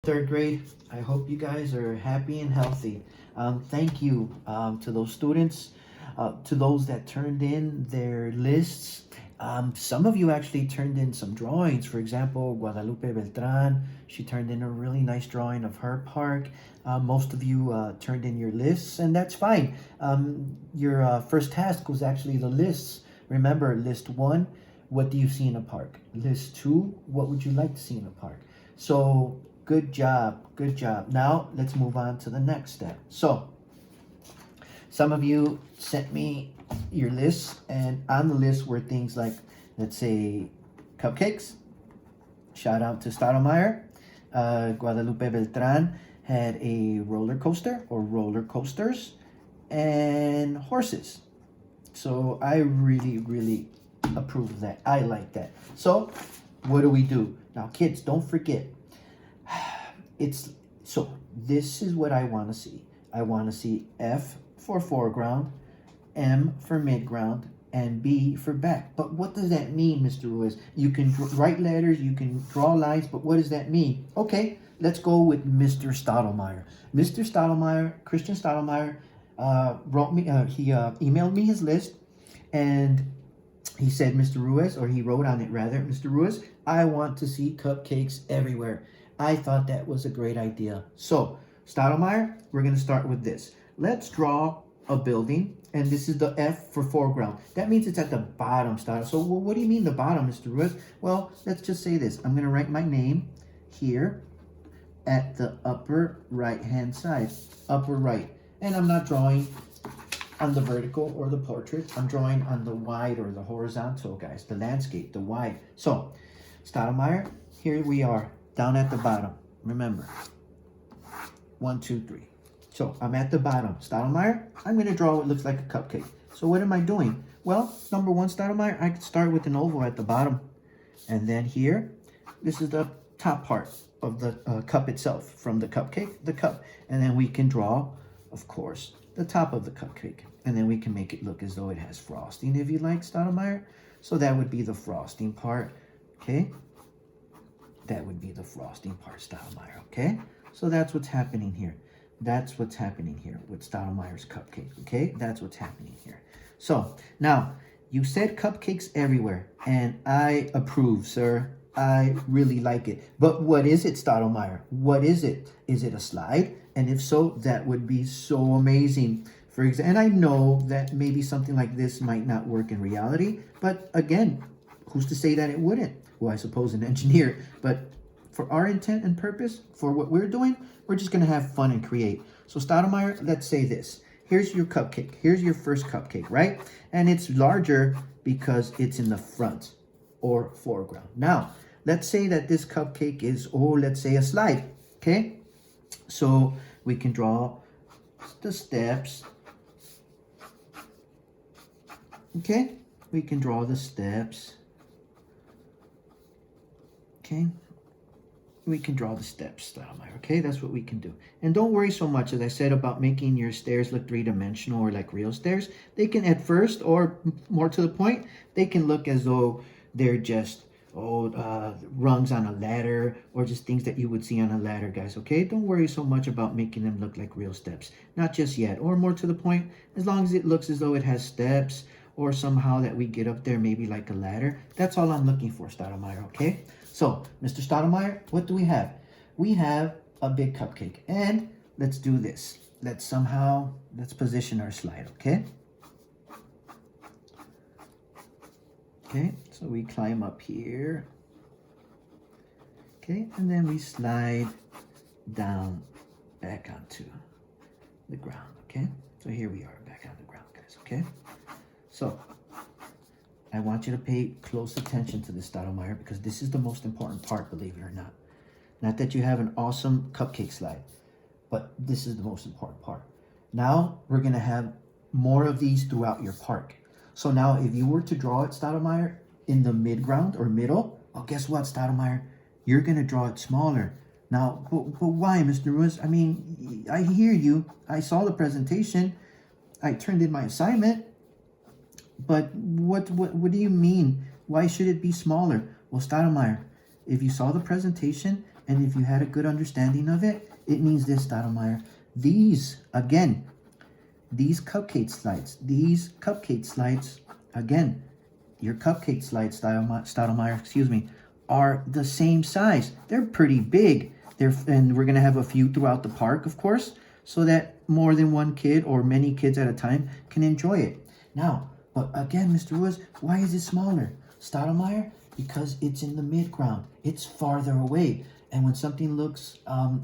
Third grade. I hope you guys are happy and healthy. Thank you to those students, to those that turned in their lists. Some of you actually turned in some drawings. For example, Guadalupe Beltran, she turned in a really nice drawing of her park. Most of you turned in your lists, and that's fine. Your first task was actually the lists. Remember, list one, what do you see in a park? List two, what would you like to see in a park? So, good job, good job. Now, let's move on to the next step. So, some of you sent me your lists, and on the list were things like, let's say, cupcakes. Shout out to Stottlemyre. Guadalupe Beltran had a roller coaster or roller coasters and horses. So I really approve of that. I like that. So what do? Now, kids, don't forget. This is what I want to see. I want to see F for foreground, M for midground, and B for back. But what does that mean, Mr. Ruiz? You can write letters, you can draw lines, but what does that mean? Okay, let's go with Mr. Stottlemyre. Mr. Stottlemyre, Christian Stottlemyre, emailed me his list, and he said, Mr. Ruiz, or he wrote on it rather, Mr. Ruiz, I want to see cupcakes everywhere. I thought that was a great idea. So, Stottlemyre, we're going to start with this. Let's draw a building, and this is the F for foreground. That means it's at the bottom, Stottlemyre. So, well, what do you mean the bottom, Mr. Ruiz? Well, let's just say this. I'm going to write my name here at the upper right-hand side, upper right. And I'm not drawing on the vertical or the portrait. I'm drawing on the wide or the horizontal, guys, the landscape, the wide. So, Stottlemyre, here we are, down at the bottom. Remember, 1, 2, 3. So, I'm at the bottom. Stottlemyre, I'm going to draw what looks like a cupcake. So, what am I doing? Well, number one, Stottlemyre, I could start with an oval at the bottom. And then here, this is the top part of the cup itself. From the cupcake, the cup. And then we can draw, of course, the top of the cupcake. And then we can make it look as though it has frosting, if you like, Stottlemyre. So that would be the frosting part, okay? That would be the frosting part, Stottlemyre, okay? So that's what's happening here. That's what's happening here with Stottlemyre's cupcake, okay? That's what's happening here. So, now, you said cupcakes everywhere, and I approve, sir. I really like it. But what is it, Stottlemyre? What is it? Is it a slide? And if so, that would be so amazing. For example, and I know that maybe something like this might not work in reality, but again, who's to say that it wouldn't? Well, I suppose an engineer, but for our intent and purpose, for what we're doing, we're just going to have fun and create. So Stottlemyre, let's say this. Here's your cupcake. Here's your first cupcake, right? And it's larger because it's in the front or foreground. Now, let's say that this cupcake is, let's say a slide, okay? So we can draw the steps. Okay, we can draw the steps. Okay, we can draw the steps, Stottlemyre. Okay, that's what we can do. And don't worry so much, as I said, about making your stairs look three-dimensional or like real stairs. They can, at first, or more to the point, they can look as though they're just rungs on a ladder, or just things that you would see on a ladder, guys, okay? Don't worry so much about making them look like real steps. Not just yet. Or more to the point, as long as it looks as though it has steps, or somehow that we get up there, maybe like a ladder. That's all I'm looking for, Stottlemyre, okay? So, Mr. Stottlemyre, what do we have? We have a big cupcake. And let's do this. Let's position our slide, okay? Okay, so we climb up here. Okay, and then we slide down back onto the ground, okay? So here we are back on the ground, guys, okay? So, I want you to pay close attention to this, Stottlemyre, because this is the most important part, believe it or not. Not that you have an awesome cupcake slide, but this is the most important part. Now, we're going to have more of these throughout your park. So now, if you were to draw it, Stottlemyre, in the midground or middle, well, guess what, Stottlemyre? You're going to draw it smaller. Now, but why, Mr. Ruiz? I mean, I hear you. I saw the presentation. I turned in my assignment. But what do you mean? Why should it be smaller? Well, Stottlemyre, if you saw the presentation And if you had a good understanding of it, it means this, Stottlemyre. These, again, these cupcake slides, again, your cupcake slides, Stottlemyre, excuse me, are the same size. They're pretty big. And we're going to have a few throughout the park, of course, so that more than one kid or many kids at a time can enjoy it. Now, but again, Mr. Ruiz, why is it smaller? Stottlemyre, because it's in the midground. It's farther away. And when something looks,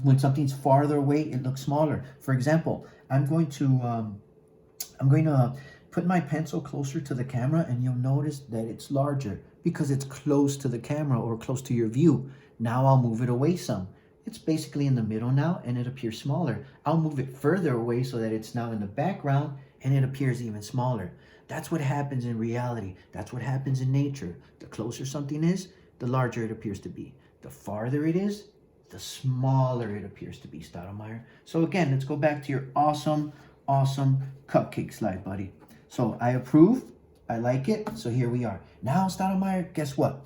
when something's farther away, it looks smaller. For example, I'm going to put my pencil closer to the camera, and you'll notice that it's larger because it's close to the camera or close to your view. Now I'll move it away some. It's basically in the middle now, and it appears smaller. I'll move it further away so that it's now in the background, and it appears even smaller. That's what happens in reality. That's what happens in nature. The closer something is, the larger it appears to be. The farther it is, the smaller it appears to be, Stottlemyre. So again, let's go back to your awesome cupcake slide, buddy. So I approve. I like it. So here we are. Now, Stottlemyre, guess what?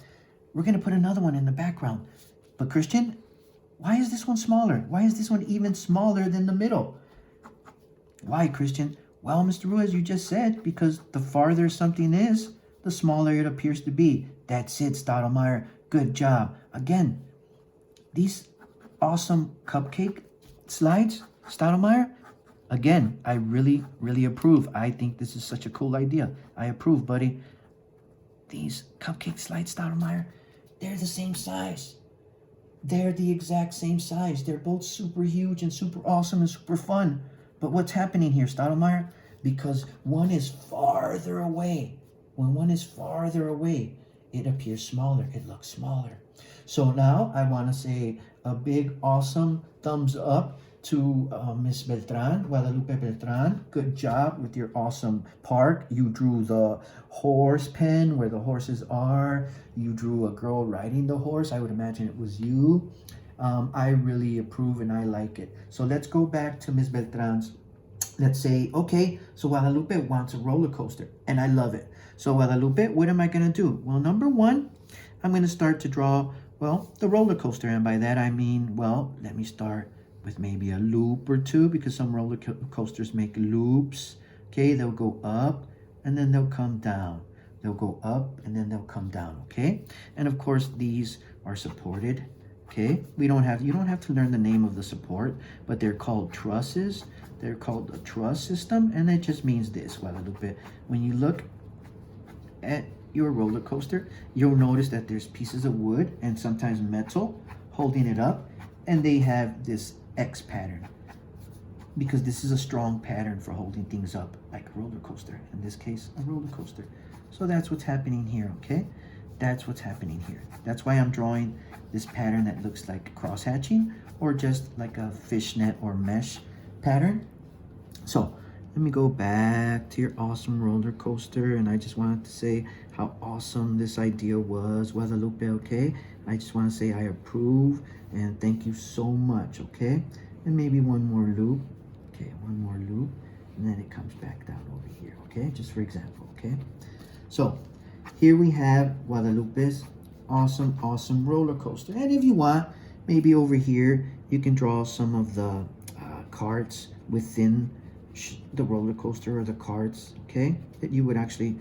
We're going to put another one in the background. But Christian, why is this one smaller? Why is this one even smaller than the middle? Why, Christian? Well, Mr. Ruiz, you just said, because the farther something is, the smaller it appears to be. That's it, Stottlemyre. Good job. Again, these awesome cupcake slides, Stottlemyre, again, I really approve. I think this is such a cool idea. I approve, buddy. These cupcake slides, Stottlemyre, they're the same size. They're the exact same size. They're both super huge and super awesome and super fun. But what's happening here, Stottlemyre? Because one is farther away. When one is farther away, it appears smaller. It looks smaller. So now I want to say a big, awesome thumbs up to Miss Beltran, Guadalupe Beltran. Good job with your awesome park. You drew the horse pen where the horses are. You drew a girl riding the horse. I would imagine it was you. I really approve and I like it. So let's go back to Miss Beltran's. Let's say, okay, so Guadalupe wants a roller coaster, and I love it. So Guadalupe, what am I going to do? Well, number one, I'm going to start to draw, well, the roller coaster. And by that I mean, well, let me start with maybe a loop or two, because some roller coasters make loops. Okay, they'll go up and then they'll come down. They'll go up and then they'll come down, okay? And of course, these are supported, okay? You don't have to learn the name of the support, but they're called trusses. They're called a truss system, and it just means this, Guadalupe. When you look at your roller coaster, you'll notice that there's pieces of wood and sometimes metal holding it up, and they have this X pattern because this is a strong pattern for holding things up, like a roller coaster. In this case, a roller coaster. So that's what's happening here, okay? That's what's happening here. That's why I'm drawing this pattern that looks like cross hatching or just like a fishnet or mesh pattern. So let me go back to your awesome roller coaster, and I just wanted to say how awesome this idea was, Guadalupe, okay? I just want to say I approve and thank you so much, okay? And maybe one more loop. Okay, one more loop, and then it comes back down over here, okay? Just for example, okay? So here we have Guadalupe's awesome roller coaster. And if you want, maybe over here, you can draw some of the carts within the roller coaster, or the carts, okay, that you would actually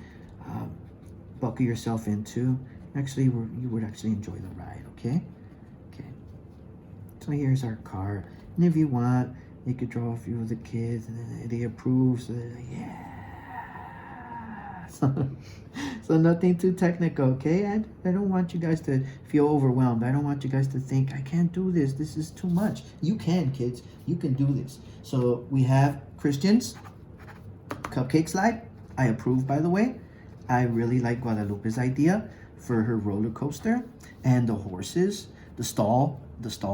buckle yourself into. Actually, you would actually enjoy the ride, okay? Okay. So here's our car, and if you want, you could draw a few of the kids, and they approve. So they're like, yeah. So nothing too technical, okay? I don't want you guys to feel overwhelmed. I don't want you guys to think, I can't do this. This is too much. You can, kids. You can do this. So we have Christian's cupcake slide. I approve, by the way. I really like Guadalupe's idea for her roller coaster, and the horses, the stall,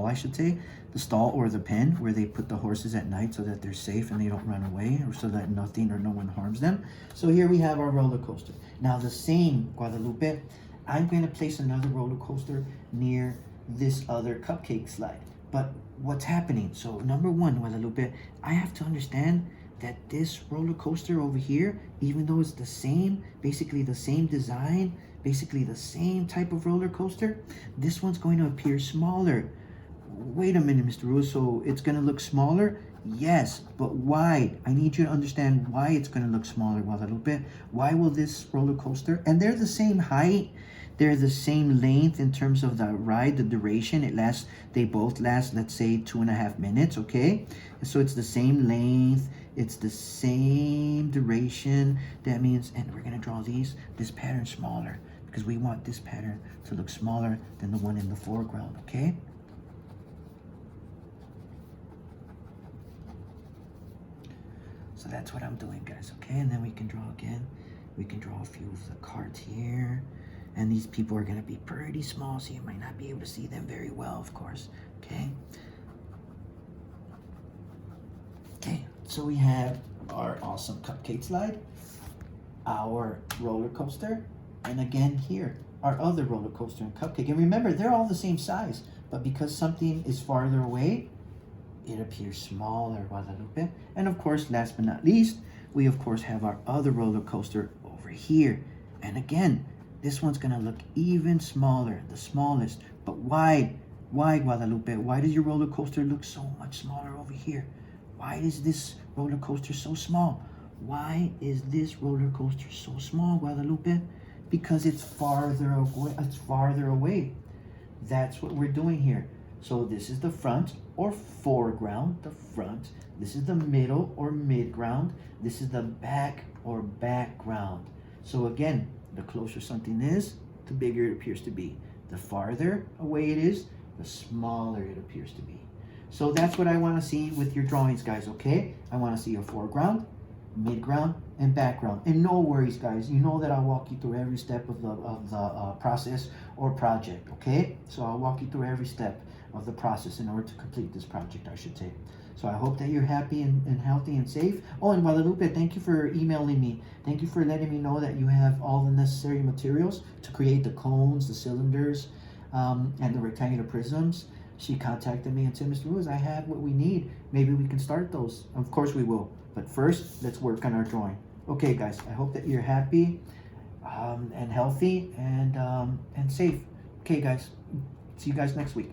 I should say, the stall or the pen where they put the horses at night so that they're safe and they don't run away, or so that nothing or no one harms them. So here we have our roller coaster. Now the same, Guadalupe, I'm going to place another roller coaster near this other cupcake slide. But what's happening? So number one, Guadalupe, I have to understand that this roller coaster over here, even though it's the same, basically the same design, basically the same type of roller coaster, this one's going to appear smaller. wait a minute, Mr. Ruiz, so it's going to look smaller? Yes, but why? I need you to understand why it's going to look smaller, Guadalupe. Why will this roller coaster, and they're the same height, they're the same length in terms of the ride, the duration. They both last, let's say, 2.5 minutes, okay? So it's the same length, it's the same duration. That means, and we're going to draw this pattern smaller because we want this pattern to look smaller than the one in the foreground, okay? So that's what I'm doing, guys, okay? And then we can draw again. We can draw a few of the cards here. And these people are going to be pretty small, so you might not be able to see them very well, of course, okay? Okay, so we have our awesome cupcake slide, our roller coaster, and again here, our other roller coaster and cupcake. And remember, they're all the same size, but because something is farther away, it appears smaller, Guadalupe. And of course, last but not least, we of course have our other roller coaster over here. And again, this one's gonna look even smaller, the smallest. But why? Why, Guadalupe? Why does your roller coaster look so much smaller over here? Why is this roller coaster so small? Why is this roller coaster so small, Guadalupe? Because it's farther away. It's farther away. That's what we're doing here. So this is the front or foreground, the front. This is the middle or midground. This is the back or background. So again, the closer something is, the bigger it appears to be. The farther away it is, the smaller it appears to be. So that's what I want to see with your drawings, guys, okay? I want to see your foreground, midground, and background. And no worries, guys. You know that I'll walk you through every step of the process or project, okay? So I'll walk you through every step of the process in order to complete this project, I should say. So I hope that you're happy and healthy and safe. Oh, and Guadalupe, thank you for emailing me. Thank you for letting me know that you have all the necessary materials to create the cones, the cylinders, and the rectangular prisms. She contacted me and said, Mr. Ruiz, I have what we need. Maybe we can start those. Of course we will. But first, let's work on our drawing. Okay, guys, I hope that you're happy and healthy and safe. Okay, guys, see you guys next week.